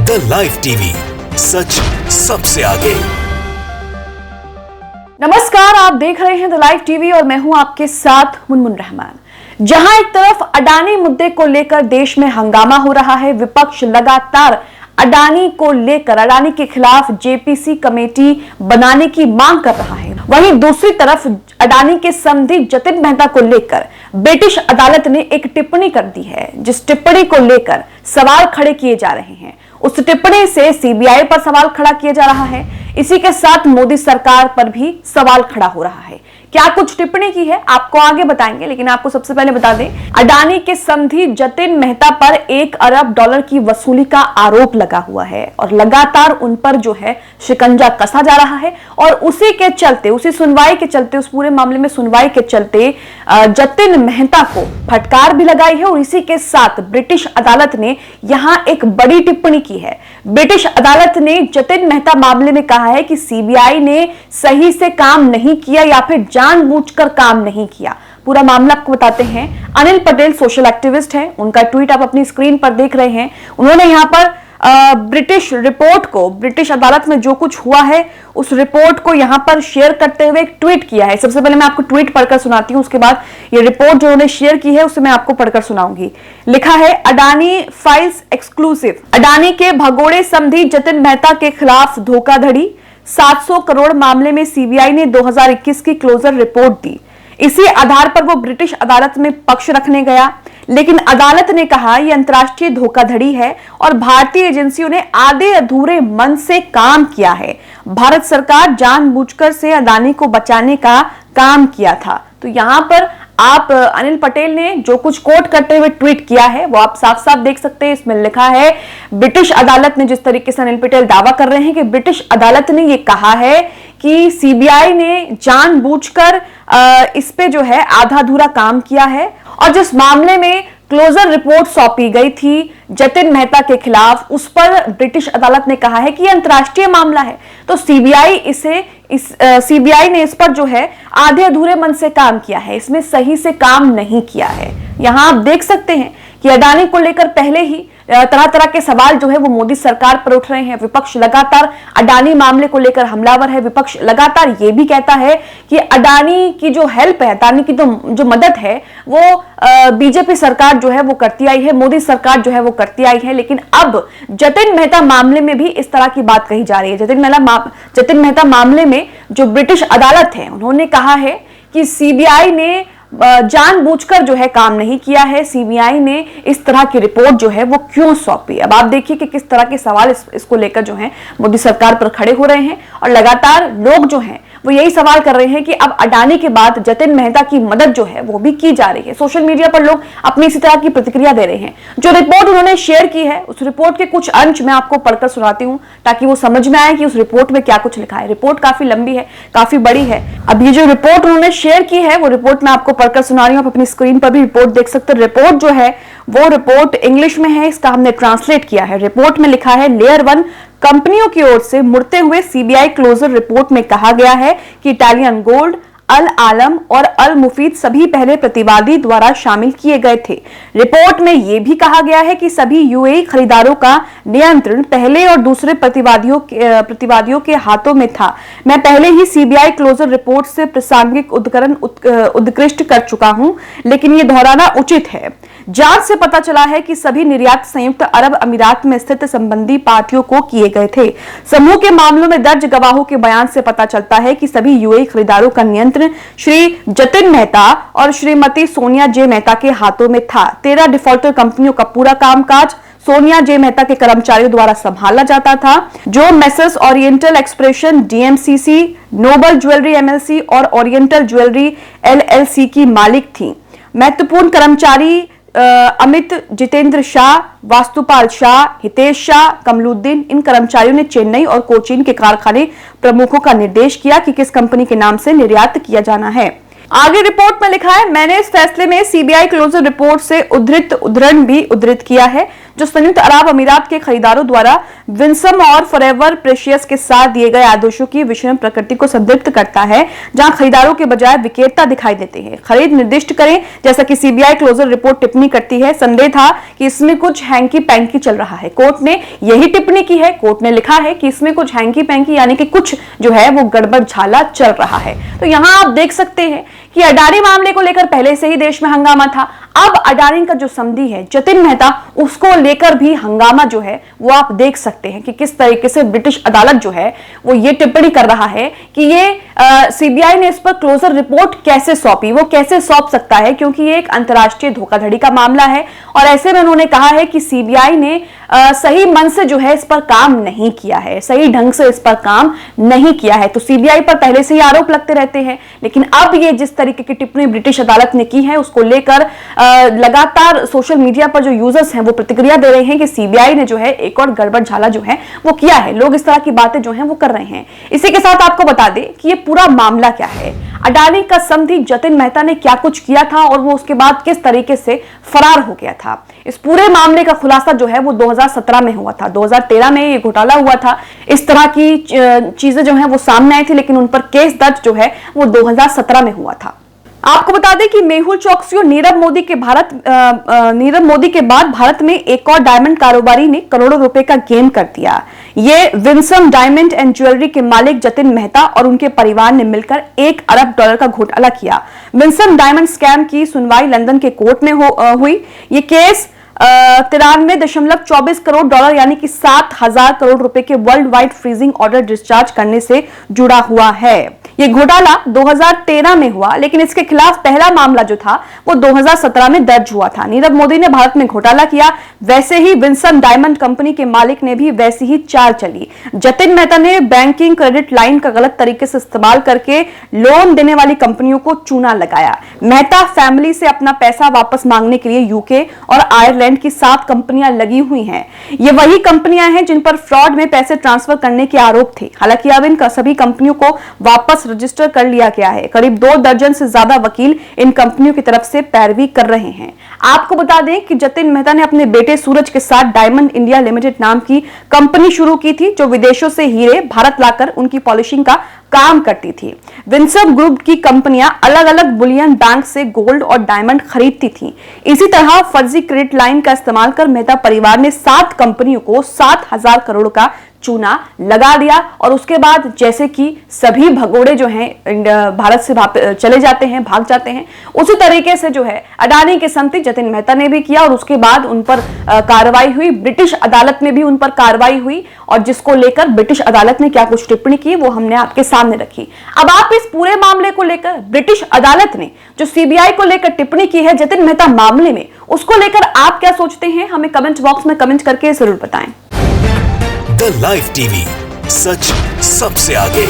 The live TV, सच सबसे आगे। नमस्कार, आप देख रहे हैं द लाइव टीवी और मैं हूं आपके साथ मुनमुन रहमान। जहां एक तरफ अडानी मुद्दे को लेकर देश में हंगामा हो रहा है, विपक्ष लगातार अडानी को लेकर अडानी के खिलाफ जेपीसी कमेटी बनाने की मांग कर रहा है। वहीं दूसरी तरफ अडानी के समधी जतिन मेहता को लेकर ब्रिटिश अदालत ने एक टिप्पणी कर दी है, जिस टिप्पणी को लेकर सवाल खड़े किए जा रहे हैं। उस टिप्पणी से सीबीआई पर सवाल खड़ा किया जा रहा है। इसी के साथ मोदी सरकार पर भी सवाल खड़ा हो रहा है। क्या कुछ टिप्पणी की है आपको आगे बताएंगे, लेकिन आपको सबसे पहले बता दें, अडानी के समधी जतिन मेहता पर $1 अरब की वसूली का आरोप लगा हुआ है और लगातार उन पर जो है शिकंजा कसा जा रहा है। और उसी के चलते, उसी सुनवाई के चलते, उस पूरे मामले में सुनवाई के चलते जतिन मेहता को फटकार भी लगाई है। और इसी के साथ ब्रिटिश अदालत ने यहां एक बड़ी टिप्पणी की है। ब्रिटिश अदालत ने जतिन मेहता मामले में कहा है कि सीबीआई ने सही से काम नहीं किया या फिर जानबूझकर काम नहीं किया। पूरा मामला आपको बताते हैं। अनिल पटेल सोशल एक्टिविस्ट हैं, उनका ट्वीट आप अपनी स्क्रीन पर देख रहे हैं। उन्होंने यहां पर ब्रिटिश रिपोर्ट को, ब्रिटिश अदालत में जो कुछ हुआ है उस रिपोर्ट को यहां पर शेयर करते हुए एक ट्वीट किया है। सबसे पहले मैं आपको ट्वीट पढ़कर सुनाती हूं, उसके बाद ये रिपोर्ट जो उन्होंने शेयर की है उसे मैं आपको पढ़कर सुनाऊंगी। लिखा है, अडानी फाइल्स एक्सक्लूसिव। अडानी के भगोड़े समधी जतिन मेहता के खिलाफ धोखाधड़ी 700 करोड़ मामले में सीबीआई ने 2021 की क्लोजर रिपोर्ट दी। इसी आधार पर वो ब्रिटिश अदालत में पक्ष रखने गया, लेकिन अदालत ने कहा यह अंतर्राष्ट्रीय धोखाधड़ी है और भारतीय एजेंसियों ने आधे अधूरे मन से काम किया है। भारत सरकार जानबूझकर से अडानी को बचाने का काम किया था। तो यहां पर आप अनिल पटेल ने जो कुछ कोट करते हुए ट्वीट किया है वो आप साफ साफ देख सकते हैं। इसमें लिखा है, ब्रिटिश अदालत ने, जिस तरीके से अनिल पटेल दावा कर रहे हैं कि ब्रिटिश अदालत ने ये कहा है कि सीबीआई ने जानबूझकर इस पे जो है आधा अधूरा काम किया है। और जिस मामले में क्लोजर रिपोर्ट सौंपी गई थी जतिन मेहता के खिलाफ, उस पर ब्रिटिश अदालत ने कहा है कि यह अंतर्राष्ट्रीय मामला है। तो सीबीआई ने इस पर जो है आधे अधूरे मन से काम किया है, इसमें सही से काम नहीं किया है। यहां आप देख सकते हैं कि अडानी को लेकर पहले ही तरह तरह के सवाल जो है वो मोदी सरकार पर उठ रहे हैं। विपक्ष लगातार अडानी मामले को लेकर हमलावर है। विपक्ष लगातार ये भी कहता है कि अडानी की जो हेल्प है, अडानी की जो मदद है वो बीजेपी सरकार जो है वो करती आई है, मोदी सरकार जो है वो करती आई है। लेकिन अब जतिन मेहता मामले में भी इस तरह की बात कही जा रही है। जतिन मेहता मामले में जो ब्रिटिश अदालत है उन्होंने कहा है कि सीबीआई ने जानबूझकर जो है काम नहीं किया है। सीबीआई ने इस तरह की रिपोर्ट जो है वो क्यों सौंपी। अब आप देखिए कि किस तरह के सवाल इसको लेकर जो है मोदी सरकार पर खड़े हो रहे हैं और लगातार लोग जो हैं वो यही सवाल कर रहे हैं कि अब अडानी के बाद जतिन मेहता की मदद जो है वो भी की जा रही है। सोशल मीडिया पर लोग अपनी इसी तरह की प्रतिक्रिया दे रहे हैं। जो रिपोर्ट उन्होंने शेयर की है उस रिपोर्ट के कुछ अंश मैं आपको पढ़कर सुनाती हूं ताकि वो समझ में आए कि उस रिपोर्ट में क्या कुछ लिखा है। रिपोर्ट काफी लंबी है, काफी बड़ी है। अब ये जो रिपोर्ट उन्होंने शेयर की है वो रिपोर्ट मैं आपको पढ़कर सुना रही हूं। आप अपनी स्क्रीन पर भी रिपोर्ट देख सकते हैं। रिपोर्ट जो है वो रिपोर्ट इंग्लिश में है, इसका हमने ट्रांसलेट किया है। रिपोर्ट में लिखा है, लेयर 1 कंपनियों की ओर से मुड़ते हुए सीबीआई क्लोजर रिपोर्ट में कहा गया है कि इटालियन गोल्ड, अल आलम और अल मुफीद सभी पहले प्रतिवादी द्वारा शामिल किए गए थे। रिपोर्ट में यह भी कहा गया है कि सभी यूएई खरीदारों का नियंत्रण पहले और दूसरे प्रतिवादियों के हाथों में था। मैं पहले ही सीबीआई क्लोजर रिपोर्ट से प्रासंगिक उद्धरण उत्कृष्ट कर चुका हूं, लेकिन यह दोहराना उचित है। जांच से पता चला है कि सभी निर्यात संयुक्त अरब अमीरात में स्थित संबंधी पार्टियों को किए गए थे। समूह के मामलों में दर्ज गवाहों के बयान से पता चलता है कि सभी यूएई खरीदारों का नियंत्रण श्री जतिन मेहता और श्रीमती सोनिया जे मेहता के हाथों में था। 13 डिफॉल्टर कंपनियों का पूरा कामकाज सोनिया जे मेहता के कर्मचारियों द्वारा संभाला जाता था, जो Messrs Oriental Expression, DMCC, Noble Jewellery MLC और ओरिएंटल ज्वेलरी एलएलसी की मालिक थी। महत्वपूर्ण कर्मचारी अमित, जितेंद्र शाह, वास्तुपाल शाह, हितेश शाह, कमलुद्दीन, इन कर्मचारियों ने चेन्नई और कोचीन के कारखाने प्रमुखों का निर्देश किया कि किस कंपनी के नाम से निर्यात किया जाना है। आगे रिपोर्ट में लिखा है, मैंने इस फैसले में सीबीआई क्लोजर रिपोर्ट से उद्धरण भी उद्धृत किया है, जो संयुक्त अरब अमीरात के खरीदारों द्वारा विंसम और फॉरएवर प्रेशियस के साथ दिए गए आदेशों की विषम प्रकृति को संदिग्ध करता है, जहां खरीदारों के बजाय विक्रेता दिखाई देते हैं। खरीद निर्दिष्ट करें, जैसा कि सीबीआई क्लोजर रिपोर्ट टिप्पणी करती है। संदेह था कि इसमें कुछ हैंकी पैंकी चल रहा है। कोर्ट ने यही टिप्पणी की है। कोर्ट ने लिखा है कि इसमें कुछ हैंकी पैंकी यानी कि कुछ जो है वो गड़बड़ झाला चल रहा है। तो यहां आप देख सकते हैं कि अडानी मामले को लेकर पहले से ही देश में हंगामा था। अब अडानी का जो समधी है जतिन मेहता, उसको लेकर भी हंगामा जो है वो आप देख सकते हैं कि किस तरीके से ब्रिटिश अदालत जो है वो ये टिप्पणी कर रहा है कि ये सीबीआई ने इस पर क्लोजर रिपोर्ट कैसे सौंपी, वो कैसे सौंप सकता है, क्योंकि ये एक अंतर्राष्ट्रीय धोखाधड़ी का मामला है। और ऐसे में उन्होंने कहा है कि सीबीआई ने सही मन से जो है इस पर काम नहीं किया है, सही ढंग से इस पर काम नहीं किया है। तो सीबीआई पर पहले से ही आरोप लगते रहते हैं, लेकिन अब ये जिस तरीके की टिप्पणी ब्रिटिश अदालत ने की है उसको लेकर लगातार सोशल मीडिया पर जो यूजर्स हैं वो प्रतिक्रिया दे रहे हैं कि सीबीआई ने जो है एक और गड़बड़ झाला जो है वो किया है। लोग इस तरह की बातें जो हैं वो कर रहे हैं। इसी के साथ आपको बता दें कि ये पूरा मामला क्या है, अडानी का समधी जतिन मेहता ने क्या कुछ किया था और वो उसके बाद किस तरीके से फरार हो गया था। इस पूरे मामले का खुलासा जो है वो 2017 में हुआ था। 2013 में ये घोटाला हुआ था। इस तरह की चीजें जो हैं वो सामने आई थी, लेकिन उन पर केस दर्ज जो है वो 2017 में हुआ था। आपको बता दें कि मेहुल चोकसी और नीरव मोदी के बाद भारत में एक और डायमंड कारोबारी ने करोड़ों रुपए का गेम कर दिया। ये विंसम डायमंड एंड ज्वेलरी के मालिक जतिन मेहता और उनके परिवार ने मिलकर $1 अरब का घोटाला किया। विंसम डायमंड स्कैम की सुनवाई लंदन के कोर्ट में हुई। ये केस 93.24 करोड़ डॉलर यानी कि 7,000 करोड़ रुपए के world wide freezing order discharge करने से जुड़ा हुआ है। ये घोटाला 2013 में हुआ, लेकिन इसके खिलाफ पहला मामला जो था वो 2017 में दर्ज हुआ था। नीरव मोदी ने भारत में घोटाला किया, वैसे ही विंसम डायमंड कंपनी के मालिक ने भी वैसी ही चाल चली। जतिन मेहता ने बैंकिंग क्रेडिट लाइन का गलत तरीके से इस्तेमाल करके लोन देने वाली कंपनियों को चूना लगाया। मेहता फैमिली से अपना पैसा वापस मांगने के लिए यूके और आयरलैंड की 7 कंपनियां लगी हुई हैं। ये वही कंपनियां हैं जिन पर फ्रॉड में पैसे ट्रांसफर करने के आरोप थे। हालांकि अब इन सभी कंपनियों को वापस रजिस्टर कर लिया गया है। करीब 2 दर्जन से ज्यादा वकील इन कंपनियों की तरफ से पैरवी कर रहे हैं। आपको बता दें कि जतिन मेहता ने अपने बेटे सूरज के साथ डायमंड इंडिया लिमिटेड नाम की कंपनी शुरू की थी, जो विदेशों से हीरे भारत लाकर उनकी पॉलिशिंग का काम करती थी। विंसम ग्रुप की कंपनियां अलग अलग बुलियन बैंक से गोल्ड और डायमंड खरीदती थीं। इसी तरह फर्जी क्रेडिट लाइन का इस्तेमाल कर मेहता परिवार ने 7 कंपनियों को 7,000 करोड़ का चूना लगा दिया। और उसके बाद जैसे कि सभी भगोड़े जो हैं भारत से चले जाते हैं, भाग जाते हैं, उसी तरीके से जो है अडानी के समधी जतिन मेहता ने भी किया और उसके बाद उन पर कार्रवाई हुई। ब्रिटिश अदालत में भी उन पर कार्रवाई हुई और जिसको लेकर ब्रिटिश अदालत ने क्या कुछ टिप्पणी की वो हमने आपके सामने रखी। अब आप इस पूरे मामले को लेकर ब्रिटिश अदालत ने जो सीबीआई को लेकर टिप्पणी की है जतिन मेहता मामले में, उसको लेकर आप क्या सोचते हैं, हमें कमेंट बॉक्स में कमेंट करके जरूर बताएं। द लाइव टीवी, सच सबसे आगे।